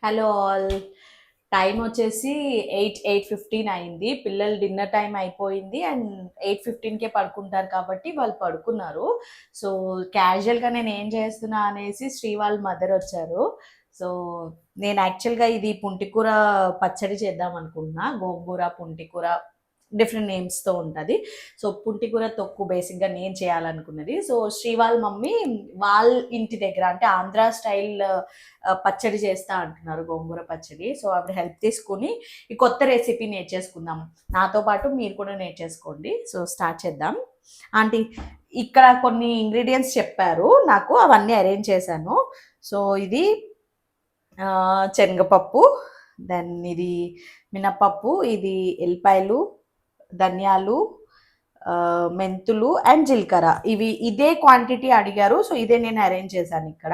Hello all. Time వచ్చేసి 8:15 అయింది. పిల్లలు డిన్నర్ టైం అయిపోయింది అండ్ 8:15కే పడుకుంటారు కాబట్టి వాళ్ళు పడుకున్నారు. సో క్యాజువల్గా నేను ఏం చేస్తున్నా అనేసి శ్రీ వాళ్ళ మదర్ వచ్చారు. సో నేను యాక్చువల్గా ఇది పుంటికూర పచ్చడి చేద్దాం అనుకుంటున్నా. గోంగూర పుంటికూర డిఫరెంట్ నేమ్స్తో ఉంటుంది. సో పుంటికూర తొక్కు బేసిక్గా నేను చేయాలనుకున్నది. సో శ్రీ వాళ్ళ మమ్మీ వాళ్ళ ఇంటి దగ్గర అంటే ఆంధ్ర స్టైల్ పచ్చడి చేస్తా అంటున్నారు, గోంగూర పచ్చడి. సో ఆవిడ హెల్ప్ తీసుకుని ఈ కొత్త రెసిపీ నేర్చేసుకుందాం. నాతో పాటు మీరు కూడా నేర్చేసుకోండి. సో స్టార్ట్ చేద్దాం. ఆంటీ ఇక్కడ కొన్ని ఇంగ్రీడియంట్స్ చెప్పారు నాకు, అవన్నీ అరేంజ్ చేశాను. సో ఇది శనగపప్పు, దెన్ ఇది మినపప్పు, ఇది ఎల్లిపాయలు, ధనియాలు, మెంతులు అండ్ జీలకర్ర. ఇదే క్వాంటిటీ అడిగారు. సో ఇదే నేను అరేంజ్ చేశాను ఇక్కడ.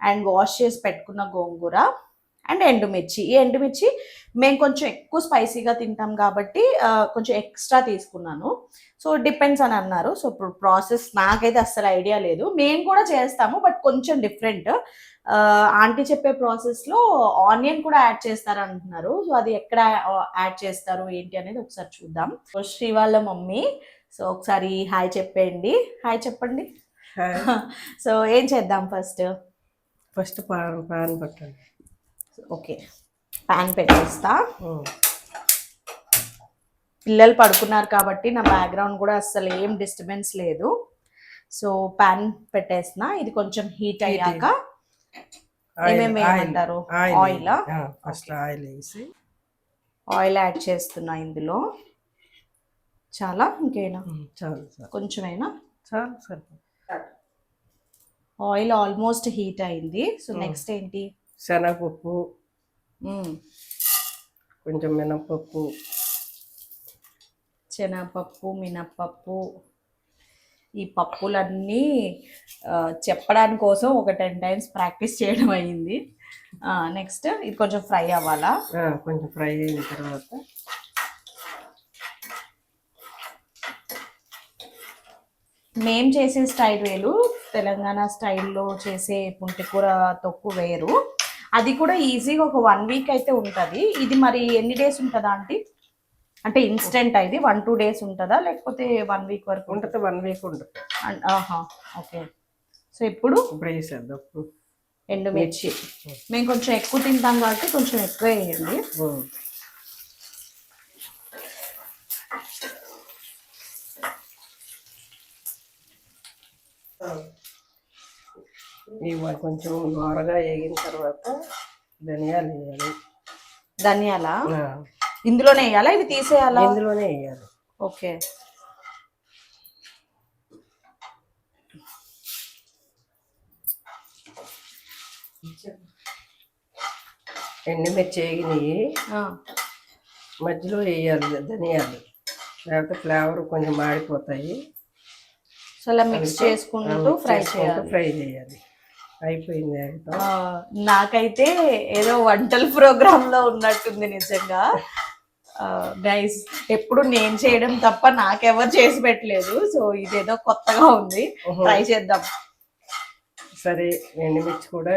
అండ్ వాష్ చేసి పెట్టుకున్న గోంగూర అండ్ ఎండుమిర్చి. ఈ ఎండుమిర్చి మేము కొంచెం ఎక్కువ స్పైసీగా తింటాం కాబట్టి కొంచెం ఎక్స్ట్రా తీసుకున్నాను. సో డిపెండ్స్ అని అన్నారు. సో ఇప్పుడు ప్రాసెస్ నాకైతే అస్సలు ఐడియా లేదు. మేము కూడా చేస్తాము బట్ కొంచెం డిఫరెంట్. ఆంటీ చెప్పే ప్రాసెస్లో ఆనియన్ కూడా యాడ్ చేస్తారు అంటున్నారు. సో అది ఎక్కడ యాడ్ చేస్తారు ఏంటి అనేది ఒకసారి చూద్దాం. శ్రీ వాళ్ళ మమ్మీ, సో ఒకసారి హాయ్ చెప్పేయండి. హాయ్ చెప్పండి. సో ఏం చేద్దాం ఫస్ట్? ఫస్ట్ పాన్ పెట్టండి. ఓకే, ప్యాన్ పెట్టేస్తా. పిల్లలు పడుకున్నారు కాబట్టి నా బ్యాక్గ్రౌండ్ కూడా అస్సలు ఏం డిస్టర్బెన్స్ లేదు. సో ప్యాన్ పెట్టేస్తున్నా. ఇది కొంచెం హీట్ అయ్యాక ఏమేమి వేయమంటారు? ఆయిల్. ఫస్ట్ ఆయిల్ వేసి ఆయిల్ యాడ్ చేస్తున్నా ఇందులో. చాలా ఇంకేనా? చాలు, కొంచెమైనా చాలు సరే. ఆయిల్ ఆల్మోస్ట్ హీట్ అయింది. సో నెక్స్ట్ ఏంటి? శనగపప్పు, కొంచెం మినపప్పు, శనగపప్పు, మినపప్పు. ఈ పప్పులన్నీ చెప్పడానికి కోసం ఒక 10 times ప్రాక్టీస్ చేయడం అయ్యింది. నెక్స్ట్ ఇది కొంచెం ఫ్రై అవ్వాలా? కొంచెం ఫ్రై అయిన తర్వాత మేం చేసే స్టైల్ వేరు, తెలంగాణ స్టైల్లో చేసే పుంటికూర తొక్కు వేరు. అది కూడా ఈజీగా ఒక 1 week అయితే ఉంటుంది. ఇది మరి ఎన్ని డేస్ ఉంటుందా ఆంటీ? అంటే ఇన్స్టెంట్ ఇది 1-2 days ఉంటుందా లేకపోతే 1 week వరకు ఉంటుంది? 1 week ఉంటుంది. ఓకే. సో ఇప్పుడు వేసేద్దాం ఎండుమిర్చి. మేము కొంచెం ఎక్కువ తింటాం కాబట్టి కొంచెం ఎక్కువ వేయండి. ఇవి కొంచెం దోరగా వేగిన తర్వాత ధనియాలు వేయాలి. ధనియాలా ఇందులోనే వేయాలా? ఇది తీసేయాలా? ఇందులోనే వేయాలి. ఓకే. ఎండుమిర్చి వేగినవి మధ్యలో వేయాలి ధనియాలు, లేకపోతే ఫ్లేవర్ కొంచెం మాడిపోతాయి. సో అలా మిక్స్ చేసుకుంటూ ఫ్రై చేయాలి. అయిపోయింది. నాకైతే ఏదో వంటల ప్రోగ్రాంలో ఉన్నట్టుంది నిజంగా. గైస్ ఎప్పుడు నేను చేయడం తప్ప నాకెవరు చేసి పెట్టలేదు. సో ఇదేదో కొత్తగా ఉంది, ట్రై చేద్దాం. సరే, ఎండుమిర్చి కూడా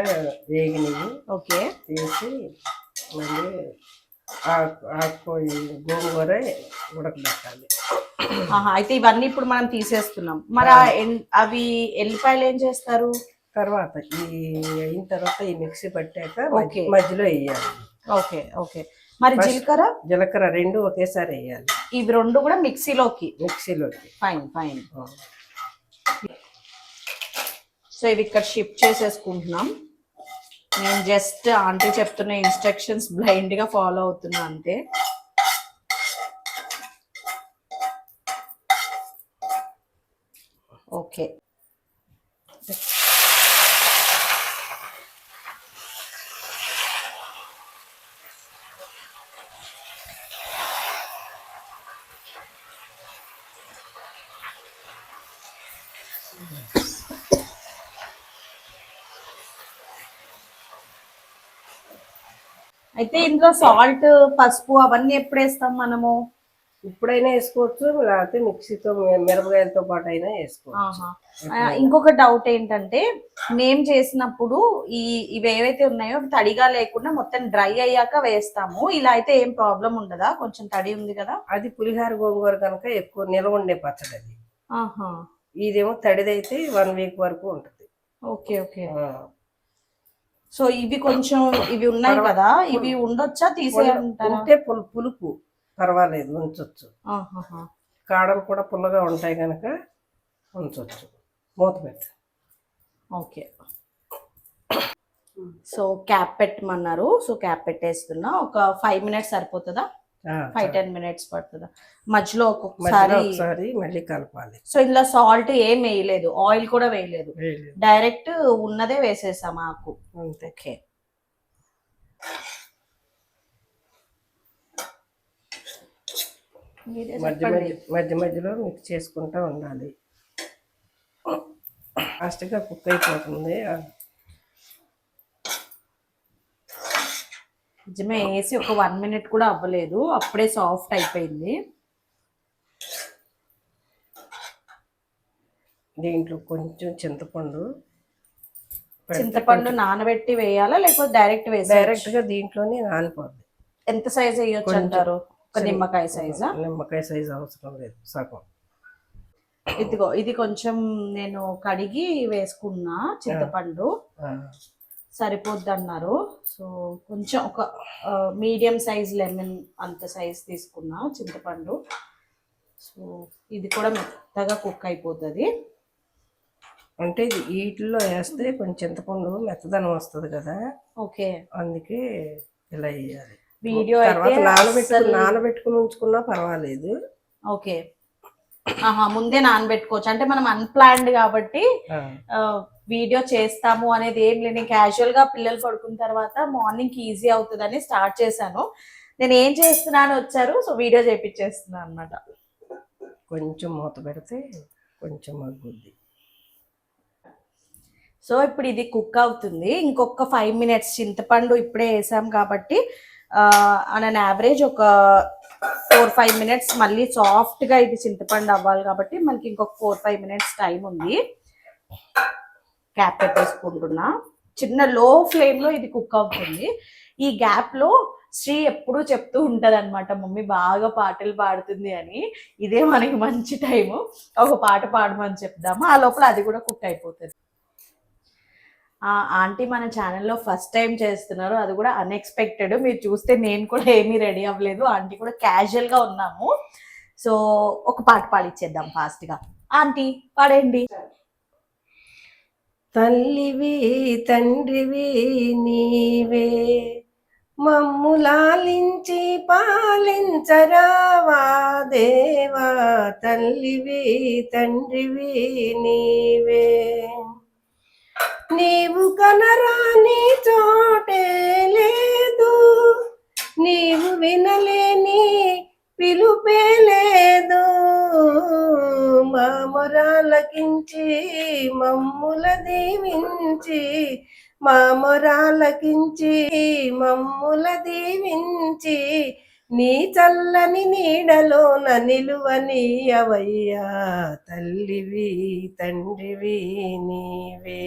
వేగినవి. ఓకే, తీసి మళ్ళీ గోంగూర ఉడకబెట్టాలి. అయితే ఇవన్నీ ఇప్పుడు మనం తీసేస్తున్నాం. మరి అవి ఎల్లిపాయలు ఏం చేస్తారు? తర్వాత ఈ అయిన తర్వాత ఈ మిక్సీ పట్టాక మధ్యలో వేయాలి. Okay okay. మరి జీలకర్ర రెండు ఒకేసారి వేయాలి. ఇవి రెండు కూడా మిక్సీలోకి? Fine fine. సో ఇవి ఇక్కడ షిఫ్ట్ చేసేసుకుంటున్నాం. నేను జస్ట్ ఆంటీ చెప్తున్న ఇన్స్ట్రక్షన్స్ బ్లైండ్గా ఫాలో అవుతున్నా అంతే. ఓకే, అయితే ఇందులో సాల్ట్, పసుపు అవన్నీ ఎప్పుడు వేస్తాం మనము? ఇప్పుడైనా వేసుకోవచ్చు, లేకపోతే మిక్సీతో మిరపకాయలతో పాటు అయినా వేసుకోవచ్చు. ఆహా. ఇంకొక డౌట్ ఏంటంటే మేము చేసినప్పుడు ఇవి ఏవైతే ఉన్నాయో అవి తడిగా లేకుండా మొత్తం డ్రై అయ్యాక వేస్తాము. ఇలా అయితే ఏం ప్రాబ్లం ఉండదా? కొంచెం తడి ఉంది కదా. అది పులిహార గోంగూర కనుక ఎక్కువ నిల్వ ఉండే పచ్చడి అది. ఆహా. ఇదేమో తడిదైతే 1 వీక్ వరకు ఉంటుంది. Okay okay. సో ఇవి కొంచెం ఇవి ఉన్నాయి కదా, ఇవి ఉండొచ్చా? తీసేయంటారా? ఉంటే పులుపు పర్వాలేదు, ఉంచొచ్చు. కాడలు కూడా పుల్లగా ఉంటాయి కనుక ఉంచొచ్చు. మూత పెట్టు. ఓకే. సో క్యాప్ పెట్టమన్నారు. సో క్యాప్ పెట్టేస్తున్నా. ఒక 5 మినిట్స్ సరిపోతుందా? 5-10 మినిట్స్ పడుతుందా? మధ్యలో ఒక్కొక్కసారి మళ్ళీ కలపాలి. సో ఇందులో సాల్ట్ ఏం వేయలేదు, ఆయిల్ కూడా వేయలేదు, డైరెక్ట్ ఉన్నదే వేసేసాం ఆకు. ఓకే. మధ్య మధ్యలో మిక్స్ చేసుకుంటూ ఉండాలి. ఫాస్ట్గా కుక్ అయిపోతుంది. నిజమే, వేసి ఒక 1 మినిట్ కూడా అవ్వలేదు, అప్పుడే సాఫ్ట్ అయిపోయింది. దీంట్లో కొంచెం చింతపండు నానబెట్టి వేయాలా లేకపోతే డైరెక్ట్ డైరెక్ట్ గా దీంట్లోనే నానిపోద్ది. ఎంత సైజ్ వేయొచ్చు అంటారు? ఒక నిమ్మకాయ సైజా? నిమ్మకాయ సైజ్ అవసరం లేదు, సగం. ఇదిగో ఇది కొంచెం నేను కడిగి వేసుకున్నా చింతపండు, సరిపోద్ది అన్నారు. సో కొంచెం ఒక మీడియం సైజ్ లెమన్ అంత సైజ్ తీసుకున్నా చింతపండు. సో ఇది కూడా మెత్తగా కుక్ అయిపోతుంది. అంటే ఇది వీటిల్లో వేస్తే కొంచెం చింతపండు మెత్తదనం వస్తుంది కదా. ఓకే, అందుకే ఇలా వేయాలి. వీడియో నానబెట్టుకుని ఉంచుకున్నా పర్వాలేదు. ఓకే. ముందే నానబెట్టుకోవచ్చు అంటే మనం అన్ప్లాన్డ్ కాబట్టి వీడియో చేస్తాము అనేది ఏం లేదు. క్యాజువల్ గా పిల్లలు పడుకున్న తర్వాత మార్నింగ్ కి ఈజీ అవుతుందని స్టార్ట్ చేశాను. నేను ఏం చేస్తున్నాను వచ్చారు, సో వీడియో చేపించేస్తున్నాను అనమాట. కొంచెం మూత పెడితే కొంచెం మగ్గుద్ది. సో ఇప్పుడు ఇది కుక్ అవుతుంది. ఇంకొక 5 మినిట్స్, చింతపండు ఇప్పుడే వేసాం కాబట్టి ఆన్ యావరేజ్ ఒక 4-5 మినిట్స్ మళ్ళీ సాఫ్ట్గా ఇది చింతపండు అవ్వాలి కాబట్టి మనకి ఇంకొక 4-5 మినిట్స్ టైం ఉంది. క్యాప్ పెట్టేసుకుంటున్నా. చిన్న లో ఫ్లేమ్లో ఇది కుక్ అవుతుంది. ఈ గ్యాప్లో శ్రీ ఎప్పుడూ చెప్తూ ఉంటుంది అనమాట, మమ్మీ బాగా పాటలు పాడుతుంది అని. ఇదే మనకి మంచి టైము, ఒక పాట పాడమని చెప్దాము, ఆ లోపల అది కూడా కుక్ అయిపోతుంది. ఆంటీ మన ఛానల్లో ఫస్ట్ టైం చేస్తున్నారు, అది కూడా అన్ఎక్స్పెక్టెడ్. మీరు చూస్తే నేను కూడా ఏమీ రెడీ అవ్వలేదు, ఆంటీ కూడా క్యాజువల్గా ఉన్నాము. సో ఒక పాట పాడిచ్చేద్దాం ఫాస్ట్గా. ఆంటీ పాడండి. తల్లివి తండ్రివి నీవే, మమ్ము లాలించి పాలించరావా దేవా. తల్లివి తండ్రివి నీవే, నీవు కనరాని చోటే లేదు, నీవు వినలేని పిలుపే లేదు. మా మొరాలకించి మమ్ముల దీవించి, మా మొరాలకించి మమ్ముల దీవించి, నీ చల్లని నీడలోన నిలువనీయవయ్యా. తల్లివి తండ్రివి నీవే,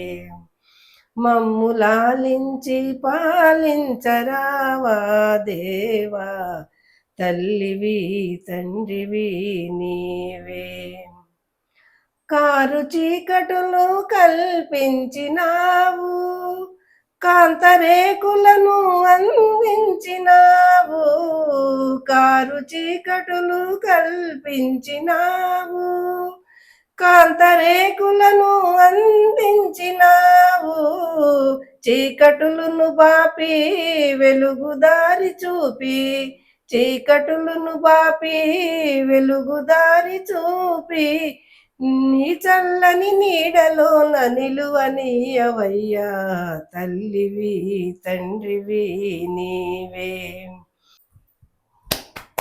మమ్ము లాలించి పాలించరావా దేవా. తల్లివి తండ్రివి నీవే, కారు చీకటులు కల్పించినావు, కాంతరేకులను అందించినావు. కారు చీకటులు కల్పించినావు, కాంతరేకులను అందించినావు. చీకటులను బాపి వెలుగుదారి చూపి, చీకటులను బాపి వెలుగుదారి చూపి, నీ చల్లని నీడలోన నిలువనీయవయ్యా. తల్లివి తండ్రివి నీవే.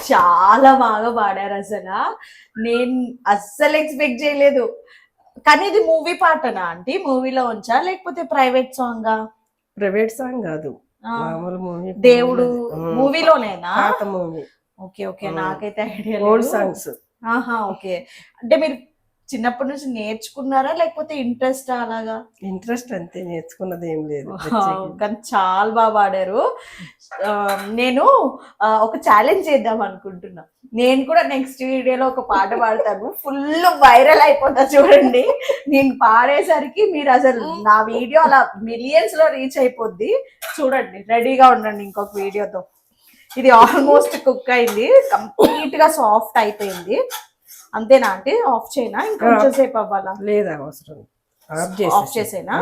చాలా బాగా పాడారు అసలు. నేను అస్సలు ఎక్స్పెక్ట్ చేయలేదు. కానీ ఇది మూవీ పాటనా ఆంటీ? మూవీలో ఉంచా లేకపోతే ప్రైవేట్ సాంగా? ప్రైవేట్ సాంగ్ కాదు, మామూలు మూవీ. దేవుడు మూవీలోనేనా? పాత మూవీ. ఓకే ఓకే, నాకైతే ఐడియా ఓల్డ్ లేదు. సాంగ్స్. ఆహా, ఓకే. అంటే మీరు చిన్నప్పటి నుంచి నేర్చుకున్నారా లేకపోతే ఇంట్రెస్ట్ అలాగా? ఇంట్రెస్ట్ అంతే, నేర్చుకున్నది ఏం లేదు. వావ్! కానీ చాలా బాగా పాడారు. నేను ఒక ఛాలెంజ్ చేద్దాం అనుకుంటున్నా. నేను కూడా నెక్స్ట్ వీడియోలో ఒక పాట పాడతాను. ఫుల్ వైరల్ అయిపోతా చూడండి. నేను పాడేసరికి మీరు అసలు నా వీడియో అలా మిలియన్స్ లో రీచ్ అయిపోద్ది. చూడండి, రెడీగా ఉండండి ఇంకొక వీడియోతో. ఇది ఆల్మోస్ట్ కుక్ అయింది, కంప్లీట్ గా సాఫ్ట్ అయిపోయింది. అంతేనా అంటే ఆఫ్ చేయనా, ఇంకొంచెం సేపు అవ్వాలా? లేదా, అవసరం. ఆఫ్ చేసేనా?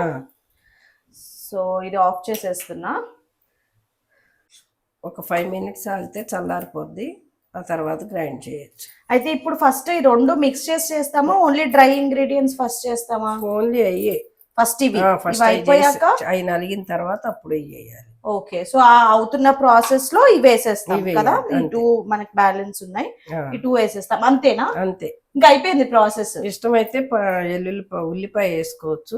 సో ఇది ఆఫ్ చేసేస్తున్నా. ఒక 5 minutes ఆగితే చల్లారిపోద్ది, ఆ తర్వాత గ్రైండ్ చేయొచ్చు. అయితే ఇప్పుడు ఫస్ట్ ఈ రెండు మిక్స్ చేసి చేస్తామా, ఓన్లీ డ్రై ఇంగ్రీడియంట్స్ ఫస్ట్ చేస్తామా? ఓన్లీ అయ్యే ఫస్ట్ ఇవి ఫస్ట్ అయిపోయాక అవి నలిగిన తర్వాత అప్పుడు వేయాలి. ఓకే, సో ఆ అవుతున్న ప్రాసెస్ లో ఇవి వేసేస్తాం కదా. ఈ టూ మనకి బ్యాలెన్స్ ఉన్నాయి, ఈ టూ వేసేస్తాం, అంతేనా? అంతే, ఇంకా అయిపోయింది ప్రాసెస్. ఇష్టమైతే ఉల్లిపాయ వేసుకోవచ్చు.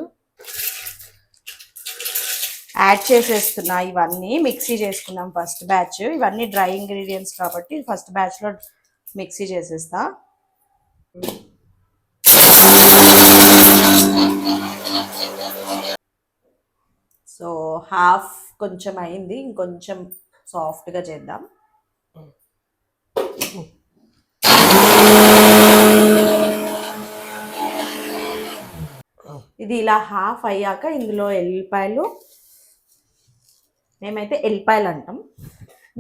యాడ్ చేసేస్తున్నా. ఇవన్నీ మిక్సీ చేసుకున్నాం ఫస్ట్ బ్యాచ్. ఇవన్నీ డ్రై ఇంగ్రీడియంట్స్ కాబట్టి ఫస్ట్ బ్యాచ్ లో మిక్సీ చేసేస్తా. సో హాఫ్ కొంచెం అయింది, ఇంకొంచెం సాఫ్ట్గా చేద్దాం. ఇది ఇలా హాఫ్ అయ్యాక ఇందులో ఎల్లిపాయలు, మేమైతే ఎల్లిపాయలు అంటాం,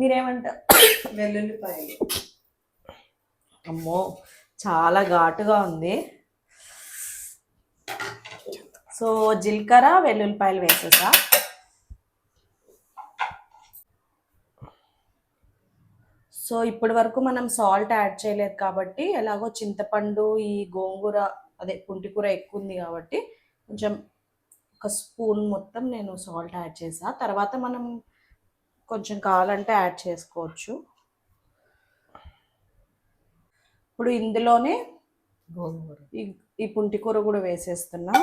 మీరేమంటారు? వెల్లుల్లిపాయలు. అమ్మో, చాలా ఘాటుగా ఉంది. సో జీలకర్ర వెల్లుల్లిపాయలు వేసేసా. సో ఇప్పటి వరకు మనం సాల్ట్ యాడ్ చేయలేదు కాబట్టి, ఎలాగో చింతపండు ఈ గోంగూర అదే పుంటికూర ఎక్కువ ఉంది కాబట్టి కొంచెం ఒక స్పూన్ మొత్తం నేను సాల్ట్ యాడ్ చేసా. తర్వాత మనం కొంచెం కావాలంటే యాడ్ చేసుకోవచ్చు. ఇప్పుడు ఇందులోనే ఈ పుంటికూర కూడా వేసేస్తున్నా.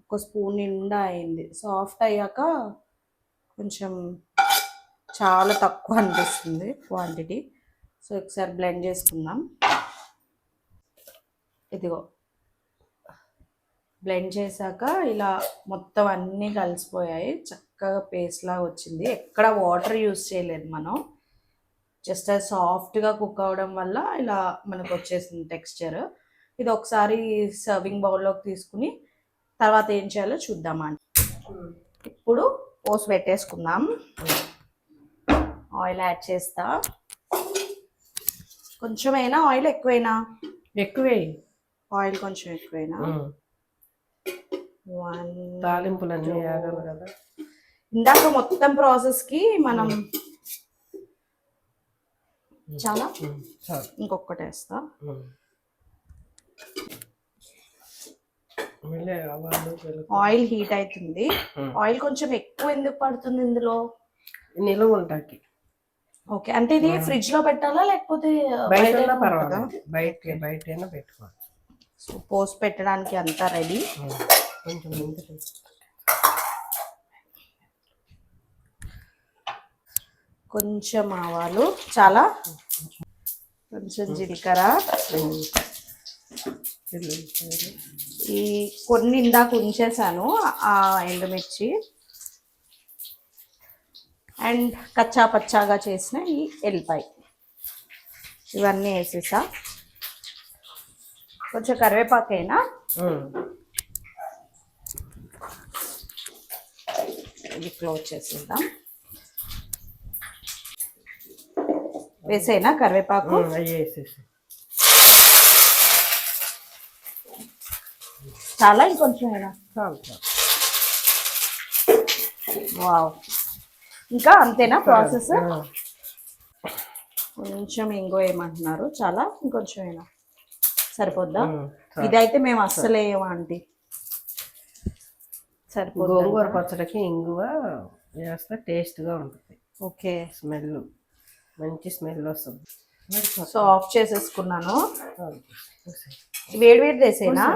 ఒక స్పూన్ నిండా అయింది. సాఫ్ట్ అయ్యాక కొంచెం చాలా తక్కువ అనిపిస్తుంది క్వాంటిటీ. సో ఒకసారి బ్లెండ్ చేసుకుందాం. ఇదిగో బ్లెండ్ చేశాక ఇలా మొత్తం అన్నీ కలిసిపోయాయి, చక్కగా పేస్ట్ లాగా వచ్చింది. ఎక్కడ వాటర్ యూస్ చేయలేదు మనం, జస్ట్ అది సాఫ్ట్గా కుక్ అవ్వడం వల్ల ఇలా మనకు వచ్చేసింది టెక్స్చర్. ఇది ఒకసారి సర్వింగ్ బౌల్లోకి తీసుకుని తర్వాత ఏం చేయాలో చూద్దామండి. ఇప్పుడు పోసి పెట్టేసుకుందాం. ఆయిల్ యాడ్ చేస్తా. కొంచెమైనా ఆయిల్ ఎక్కువైనా? ఎక్కువే, ఆయిల్ కొంచెం ఎక్కువైనా. తాలింపులన్నీ ఆగాలి కదా. ఇందాక మొత్తం ప్రాసెస్కి మనం చాలా ఇంకొకటి వేస్తా. ఆయిల్ హీట్ అవుతుంది. ఆయిల్ కొంచెం ఎక్కువ ఎందుకు పడుతుంది ఇందులో? నిలువ ఉంటాకి. ఓకే, అంటే ఇది ఫ్రిడ్జ్ లో పెట్టాలా లేకపోతే బయట పర్వాలేదు, బయటైనా పెట్టుకోవాలి. సో పోస్ట్ పెట్టడానికి అంతా రెడీ. కొంచెం కొంచెం ఆవాలు, చాలా కొంచెం జీలకర్ర, ఈ కొన్ని ఇందాక ఉంచేసాను ఆ ఎండుమిర్చి, అండ్ కచ్చా పచ్చాగా చేసిన ఈ ఎల్లిపాయ, ఇవన్నీ వేసేసా. కొంచెం కరివేపాకైనా ఇది క్లోజ్ చేసేద్దాం. వేసేనా కరివేపాకు? చాలా ఇంకొంచెం అయినా? వావ్, ఇంకా అంతేనా ప్రాసెస్? కొంచెం ఇంకో ఏమంటున్నారు? చాలా ఇంకొంచెం అయినా సరిపోద్దా? ఇదైతే మేము అస్సలు వేయమా ఆంటీ, సరిపోద్ది. గోంగూర పచ్చడికి ఇంగువ వేస్తే టేస్ట్గా ఉంటుంది. ఓకే, స్మెల్ మంచి స్మెల్ వస్తుంది. సో ఆఫ్ చేసేసుకున్నాను. వేడి వేడి వేసేనా?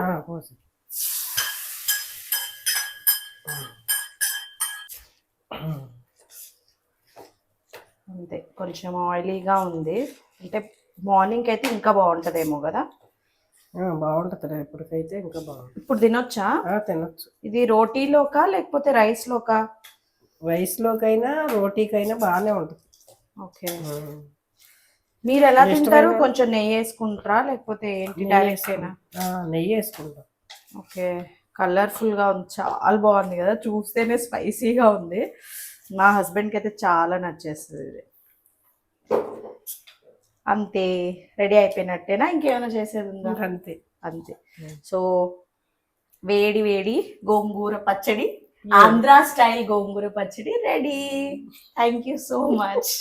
అంతే, కొంచెం ఆయిలీగా ఉంది. అంటే మార్నింగ్ అయితే ఇంకా బాగుంటుందేమో కదా. బాగుంటుంది ఇప్పటికైతే ఇంకా బాగుంటుంది. ఇప్పుడు తినొచ్చా? తినొచ్చు. ఇది రోటీలోకా లేకపోతే రైస్లోకా? రైస్లోకైనా రోటీకైనా బాగానే ఉంటుంది. ఓకే, మీరు ఎలా తింటారు? కొంచెం నెయ్యి వేసుకుంటారా లేకపోతే ఏంటి డైరెక్ట్ అయినా? నెయ్యి వేసుకుంటాం. ఓకే, కలర్ఫుల్గా ఉంది, చాలా బాగుంది కదా, చూస్తేనే స్పైసీగా ఉంది. మా హస్బెండ్కి అయితే చాలా నచ్చేస్తుంది ఇది. అంతే, రెడీ అయిపోయినట్టేనా? ఇంకేమైనా చేసేది ఉందా? అంతే అంతే. సో వేడి వేడి గోంగూర పచ్చడి, ఆంధ్ర స్టైల్ గోంగూర పచ్చడి ready. Thank you so much.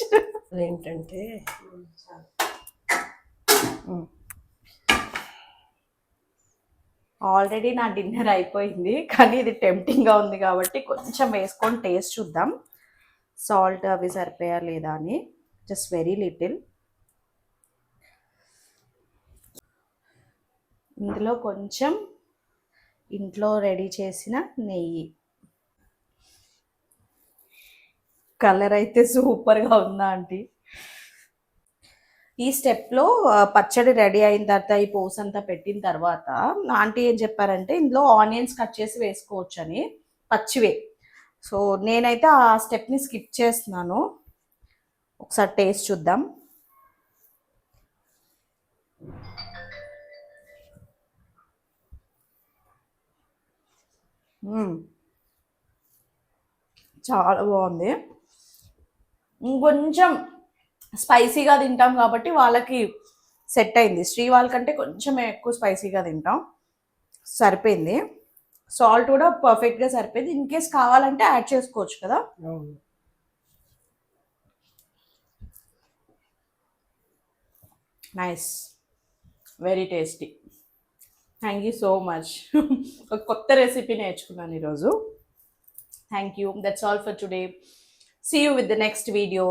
ఏంటంటే ఆల్రెడీ నా డిన్నర్ అయిపోయింది, కానీ ఇది టెంప్టింగ్గా ఉంది కాబట్టి కొంచెం వేసుకొని టేస్ట్ చూద్దాం, సాల్ట్ అవి సరిపోయా లేదా అని. Just very little. ఇందులో కొంచెం ఇంట్లో రెడీ చేసిన నెయ్యి. కలర్ అయితే సూపర్గా ఉందా ఆంటీ? ఈ స్టెప్లో పచ్చడి రెడీ అయిన తర్వాత ఈ పోస్ అంతా పెట్టిన తర్వాత ఆంటీ ఏం చెప్పారంటే ఇందులో ఆనియన్స్ కట్ చేసి వేసుకోవచ్చు అని, పచ్చివే. సో నేనైతే ఆ స్టెప్ని స్కిప్ చేస్తున్నాను. ఒకసారి టేస్ట్ చూద్దాం. చాలా బాగుంది. ఇంకొంచెం స్పైసీగా తింటాం కాబట్టి వాళ్ళకి సెట్ అయింది. శ్రీ వాళ్ళకంటే కొంచెం ఎక్కువ స్పైసీగా తింటాం, సరిపోయింది. సాల్ట్ కూడా పర్ఫెక్ట్గా సరిపోయింది. ఇన్ కేస్ కావాలంటే యాడ్ చేసుకోవచ్చు కదా. Nice, very tasty. Thank you so much. ఒక కొత్త రెసిపీ నేర్చుకున్నాను ఈరోజు. Thank you. That's all for today. See you with the next video.